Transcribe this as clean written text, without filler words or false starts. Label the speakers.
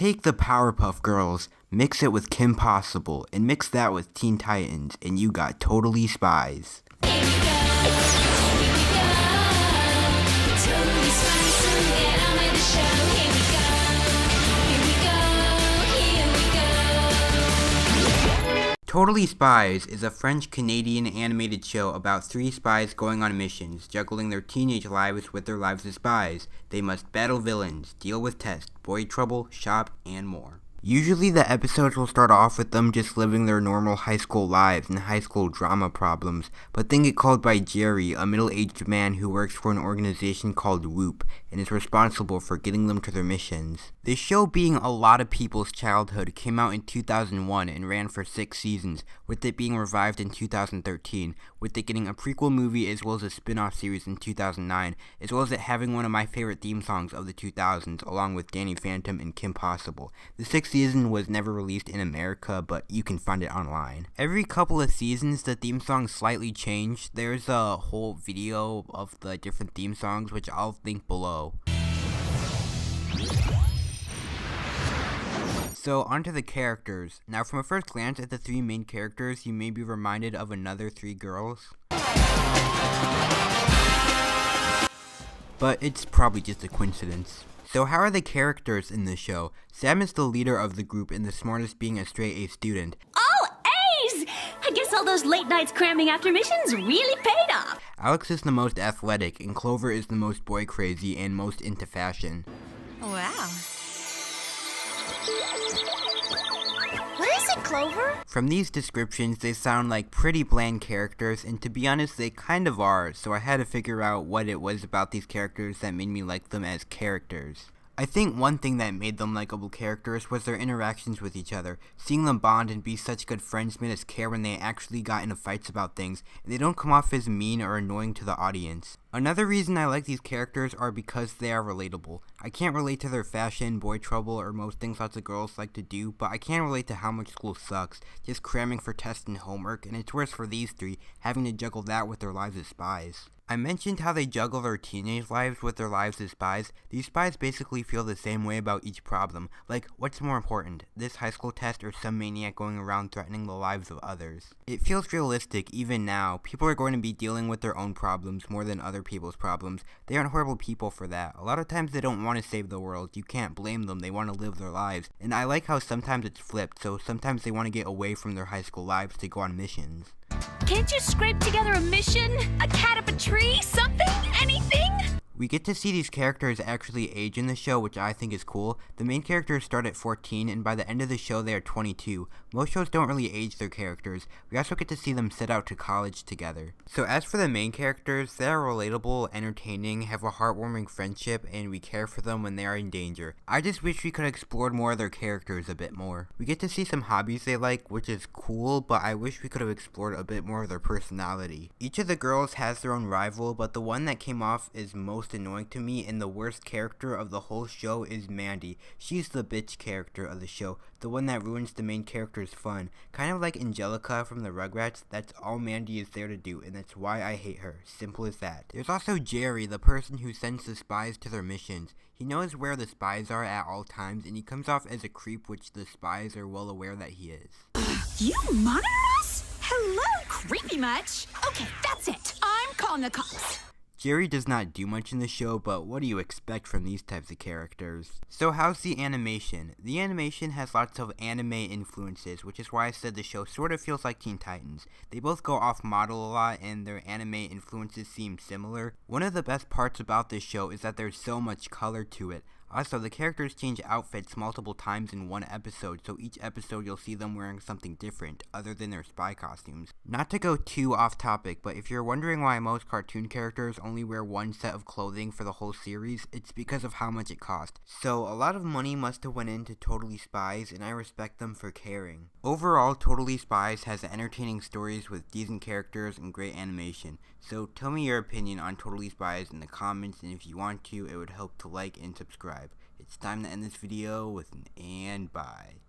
Speaker 1: Take the Powerpuff Girls, mix it with Kim Possible, and mix that with Teen Titans, and you got Totally Spies. Totally Spies is a French-Canadian animated show about 3 spies going on missions, juggling their teenage lives with their lives as spies. They must battle villains, deal with tests, boy trouble, shop, and more. Usually the episodes will start off with them just living their normal high school lives and high school drama problems, but then get called by Jerry, a middle-aged man who works for an organization called Whoop, and is responsible for getting them to their missions. The show, being a lot of people's childhood, came out in 2001 and ran for 6 seasons, with it being revived in 2013, with it getting a prequel movie as well as a spin-off series in 2009, as well as it having one of my favorite theme songs of the 2000s, along with Danny Phantom and Kim Possible. The 6th season was never released in America, but you can find it online. Every couple of seasons, the theme songs slightly change. There's a whole video of the different theme songs, which I'll link below. So, onto the characters. Now, from a first glance at the 3 main characters, you may be reminded of another 3 girls. But it's probably just a coincidence. So how are the characters in the show? Sam is the leader of the group and the smartest, being a straight A student.
Speaker 2: Oh, A's! I guess all those late nights cramming after missions really paid off.
Speaker 1: Alex is the most athletic, and Clover is the most boy crazy and most into fashion.
Speaker 2: Wow. What is it, Clover?
Speaker 1: From these descriptions, they sound like pretty bland characters, and to be honest, they kind of are, so I had to figure out what it was about these characters that made me like them as characters. I think one thing that made them likable characters was their interactions with each other. Seeing them bond and be such good friends made us care when they actually got into fights about things, and they don't come off as mean or annoying to the audience. Another reason I like these characters are because they are relatable. I can't relate to their fashion, boy trouble, or most things lots of girls like to do, but I can relate to how much school sucks, just cramming for tests and homework, and it's worse for these 3, having to juggle that with their lives as spies. I mentioned how they juggle their teenage lives with their lives as spies. These spies basically feel the same way about each problem. Like, what's more important, this high school test or some maniac going around threatening the lives of others? It feels realistic even now. People are going to be dealing with their own problems more than other people's problems. They aren't horrible people for that. A lot of times they don't want to save the world. You can't blame them. They want to live their lives. And I like how sometimes it's flipped, so sometimes they want to get away from their high school lives to go on missions.
Speaker 2: Can't you scrape together a mission? A cat up a tree? Something? Anything?
Speaker 1: We get to see these characters actually age in the show, which I think is cool. The main characters start at 14, and by the end of the show they are 22. Most shows don't really age their characters. We also get to see them set out to college together. So as for the main characters, they are relatable, entertaining, have a heartwarming friendship, and we care for them when they are in danger. I just wish we could have explored more of their characters a bit more. We get to see some hobbies they like, which is cool, but I wish we could have explored a bit more of their personality. Each of the girls has their own rival, but the one that came off as most annoying to me and the worst character of the whole show is Mandy. She's the bitch character of the show, the one that ruins the main character's fun. Kind of like Angelica from the Rugrats, that's all Mandy is there to do, and that's why I hate her. Simple as that. There's also Jerry, the person who sends the spies to their missions. He knows where the spies are at all times, and he comes off as a creep, which the spies are well aware that he is.
Speaker 3: You monitor us? Hello, creepy much? Okay, that's it. I'm calling the cops.
Speaker 1: Jerry does not do much in the show, but what do you expect from these types of characters? So how's the animation? The animation has lots of anime influences, which is why I said the show sort of feels like Teen Titans. They both go off model a lot and their anime influences seem similar. One of the best parts about this show is that there's so much color to it. Also, the characters change outfits multiple times in one episode, so each episode you'll see them wearing something different, other than their spy costumes. Not to go too off topic, but if you're wondering why most cartoon characters only wear one set of clothing for the whole series, it's because of how much it cost. So, a lot of money must have went into Totally Spies, and I respect them for caring. Overall, Totally Spies has entertaining stories with decent characters and great animation. So, tell me your opinion on Totally Spies in the comments, and if you want to, it would help to like and subscribe. It's time to end this video with an and bye.